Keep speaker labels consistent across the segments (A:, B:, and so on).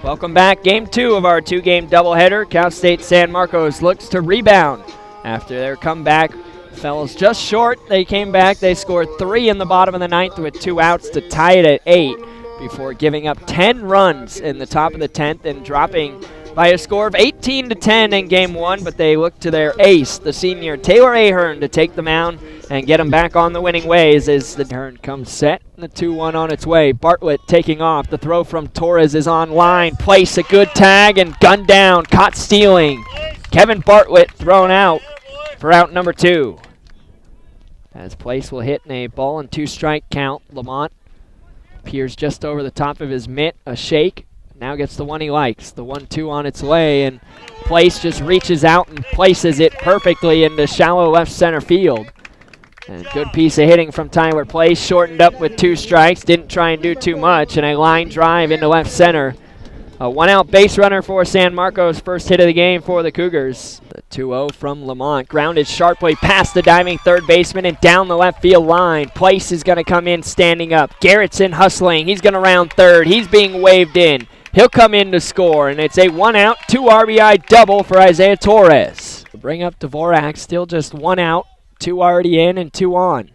A: Welcome back. Game 2 of our two-game doubleheader. Cal State San Marcos looks to rebound after their comeback. Fellas just short. They came back. They scored 3 in the bottom of the 9th with 2 outs to tie it at 8 before giving up 10 runs in the top of the 10th and dropping by a score of 18-10 in Game 1, but they look to their ace, the senior Taylor Ahern, to take the mound and get them back on the winning ways as the Ahern comes set and the 2-1 on its way. Bartlett taking off. The throw from Torres is on line. Place a good tag and gunned down. Caught stealing. Kevin Bartlett thrown out for out number 2. As Place will hit in a ball and 2-strike count. Lamont appears just over the top of his mitt. A shake. Now gets the one he likes. The 1-2 on its way, and Place just reaches out and places it perfectly into shallow left center field. And good piece of hitting from Tyler Place. Shortened up with 2 strikes. Didn't try and do too much, and a line drive into left center. A 1-out base runner for San Marcos. First hit of the game for the Cougars. The 2-0 from Lamont. Grounded sharply past the diving third baseman and down the left field line. Place is going to come in standing up. Garrettson hustling. He's going to round third. He's being waved in. He'll come in to score, and it's a 1-out, 2 RBI double for Isaiah Torres. Bring up Dvorak, still just 1 out, 2 already in and 2 on.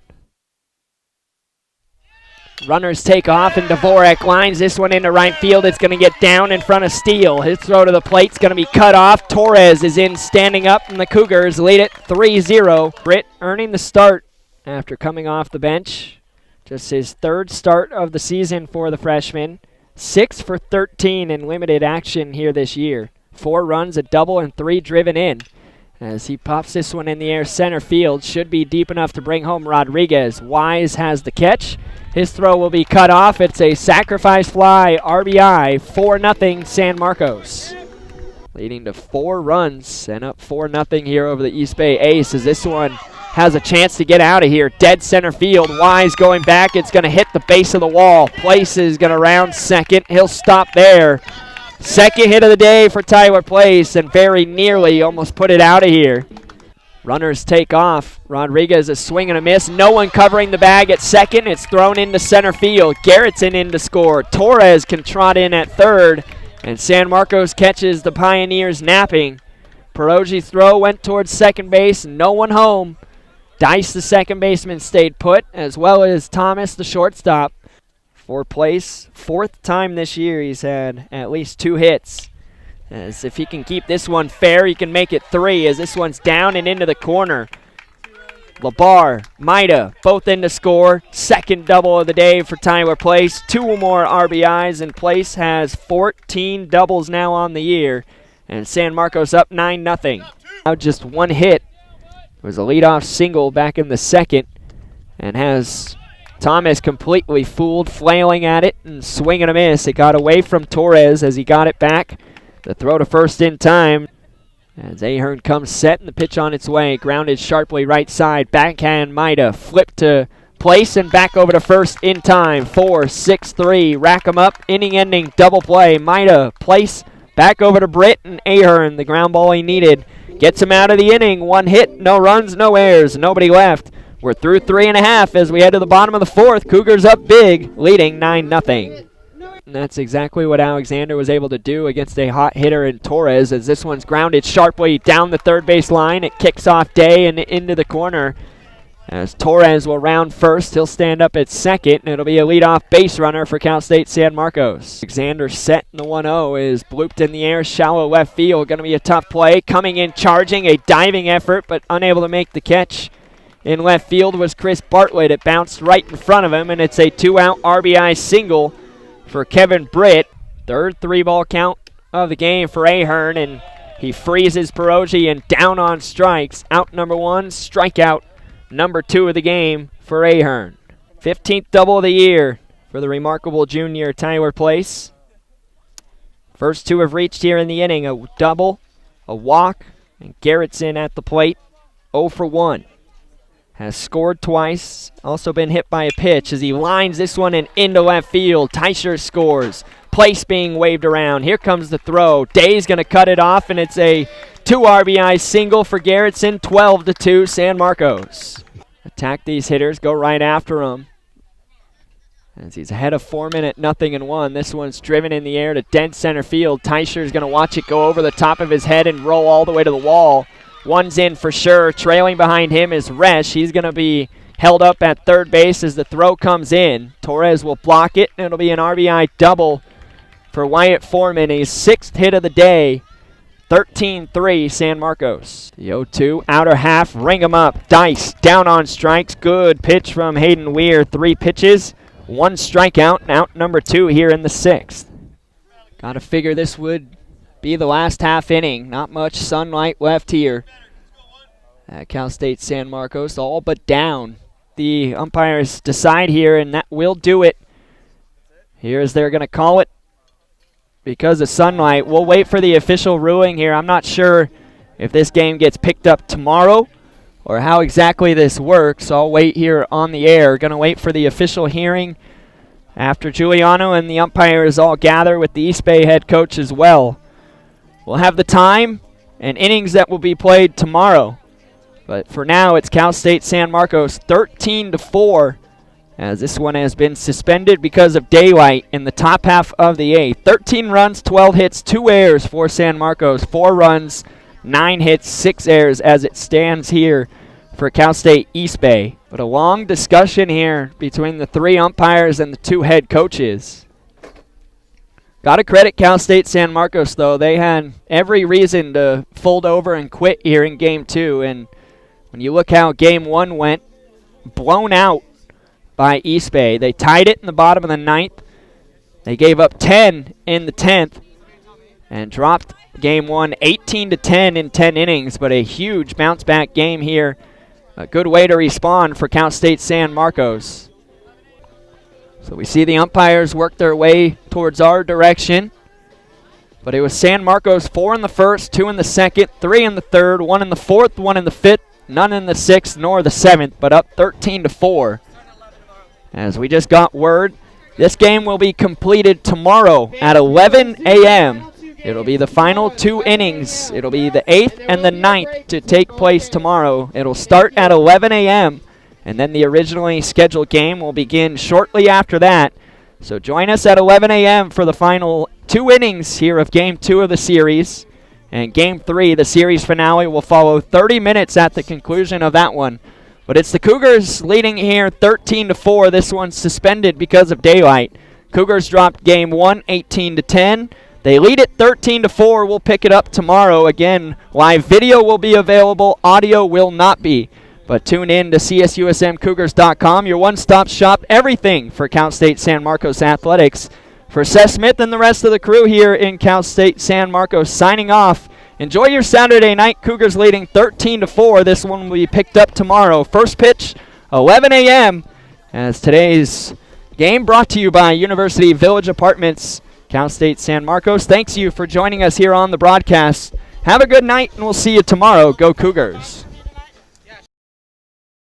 A: Runners take off, and Dvorak lines this one into right field. It's going to get down in front of Steele. His throw to the plate's going to be cut off. Torres is in standing up, and the Cougars lead it 3-0. Britt earning the start after coming off the bench. Just his 3rd start of the season for the freshman. 6 for 13 in limited action here this year. 4 runs, a double, and 3 driven in. As he pops this one in the air center field. Should be deep enough to bring home Rodriguez. Wise has the catch. His throw will be cut off. It's a sacrifice fly, RBI, 4-0 San Marcos. Leading to 4 runs and up 4-0 here over the East Bay Ace as this one has a chance to get out of here. Dead center field. Wise going back. It's going to hit the base of the wall. Place is going to round second. He'll stop there. Second hit of the day for Tyler Place, and very nearly almost put it out of here. Runners take off. Rodriguez a swing and a miss. No one covering the bag at second. It's thrown into center field. Garrettson in to score. Torres can trot in at third, and San Marcos catches the Pioneers napping. Perogi's throw went towards second base. No one home. Dice, the second baseman, stayed put, as well as Thomas, the shortstop. For Place, 4th time this year he's had at least 2 hits. As if he can keep this one fair, he can make it 3 as this one's down and into the corner. Labar, Maida, both in to score. 2nd double of the day for Tyler Place. 2 more RBIs, and Place has 14 doubles now on the year. And San Marcos up 9-0. Now just 1 hit. It was a leadoff single back in the 2nd, and has Thomas completely fooled, flailing at it and swinging a miss. It got away from Torres as he got it back. The throw to first in time as Ahern comes set and the pitch on its way. Grounded sharply right side. Backhand Maida. Flip to Place and back over to first in time. 4-6-3. Rack 'em up. Inning-ending double play. Maida, Place, back over to Britt, and Ahern, the ground ball he needed, gets him out of the inning. 1 hit, no runs, no errors, nobody left. We're through 3.5 as we head to the bottom of the 4th. Cougars up big, leading 9-0. And that's exactly what Alexander was able to do against a hot hitter in Torres, as this one's grounded sharply down the third base line. It kicks off Day and into the corner. As Torres will round first, he'll stand up at second, and it'll be a leadoff base runner for Cal State San Marcos. Alexander set in the 1-0 is blooped in the air, shallow left field. Going to be a tough play. Coming in, charging, a diving effort, but unable to make the catch. In left field was Chris Bartlett. It bounced right in front of him, and it's a 2-out RBI single for Kevin Britt. 3rd 3-ball count of the game for Ahern, and he freezes Perogi and down on strikes. Out number 1, strikeout number 2 of the game for Ahern. 15th double of the year for the remarkable junior Tyler Place. First 2 have reached here in the inning. A double, a walk, and Garrettson at the plate. 0 for 1. Has scored twice, also been hit by a pitch as he lines this one in into left field. Teicher scores. Place being waved around. Here comes the throw. Day's going to cut it off, and it's a 2 RBI single for Garrettson. 12-2 San Marcos. Attack these hitters, go right after them. As he's ahead of Foreman at 0-1. This one's driven in the air to dead center field. Teicher's going to watch it go over the top of his head and roll all the way to the wall. One's in for sure. Trailing behind him is Resch. He's going to be held up at third base as the throw comes in. Torres will block it, and it'll be an RBI double for Wyatt Foreman, his 6th hit of the day. 13-3 San Marcos. The 0-2, outer half, ring him up. Dice down on strikes. Good pitch from Hayden Weir. 3 pitches, 1 strikeout, and out number 2 here in the 6th. Got to figure this would be the last half inning. Not much sunlight left here at Cal State San Marcos, all but down. The umpires decide here, and that will do it. Here as they're going to call it because of sunlight. We'll wait for the official ruling here. I'm not sure if this game gets picked up tomorrow or how exactly this works. I'll wait here on the air. Going to wait for the official hearing after Giuliano and the umpires all gather with the East Bay head coach as well. We'll have the time and innings that will be played tomorrow. But for now, it's Cal State San Marcos 13-4, as this one has been suspended because of daylight in the top half of the 8th. 13 runs, 12 hits, 2 errors for San Marcos. 4 runs, 9 hits, 6 errors as it stands here for Cal State East Bay. But a long discussion here between the 3 umpires and the 2 head coaches. Got to credit Cal State San Marcos, though. They had every reason to fold over and quit here in Game 2, and when you look how Game 1 went, blown out by East Bay. They tied it in the bottom of the 9th. They gave up 10 in the 10th and dropped Game 1 18-10 in 10 innings, but a huge bounce-back game here. A good way to respond for Cal State San Marcos. So we see the umpires work their way towards our direction. But it was San Marcos 4 in the 1st, 2 in the 2nd, 3 in the 3rd, 1 in the 4th, 1 in the 5th, none in the 6th nor the 7th, but up 13-4. As we just got word, this game will be completed tomorrow at 11 a.m. It'll be the final 2 innings. It'll be the 8th and the 9th to take place tomorrow. It'll start at 11 a.m., and then the originally scheduled game will begin shortly after that. So join us at 11 a.m. for the final 2 innings here of Game 2 of the series. And Game 3, the series finale, will follow 30 minutes at the conclusion of that one. But it's the Cougars leading here 13-4. This one's suspended because of daylight. Cougars dropped Game 1 18-10. They lead it 13-4. We'll pick it up tomorrow. Again, live video will be available. Audio will not be. But tune in to CSUSMCougars.com, your one-stop shop, everything for Cal State San Marcos athletics. For Seth Smith and the rest of the crew here in Cal State San Marcos, signing off. Enjoy your Saturday night. Cougars leading 13-4. This one will be picked up tomorrow. First pitch, 11 a.m. As today's game brought to you by University Village Apartments, Cal State San Marcos. Thanks you for joining us here on the broadcast. Have a good night, and we'll see you tomorrow. Go Cougars.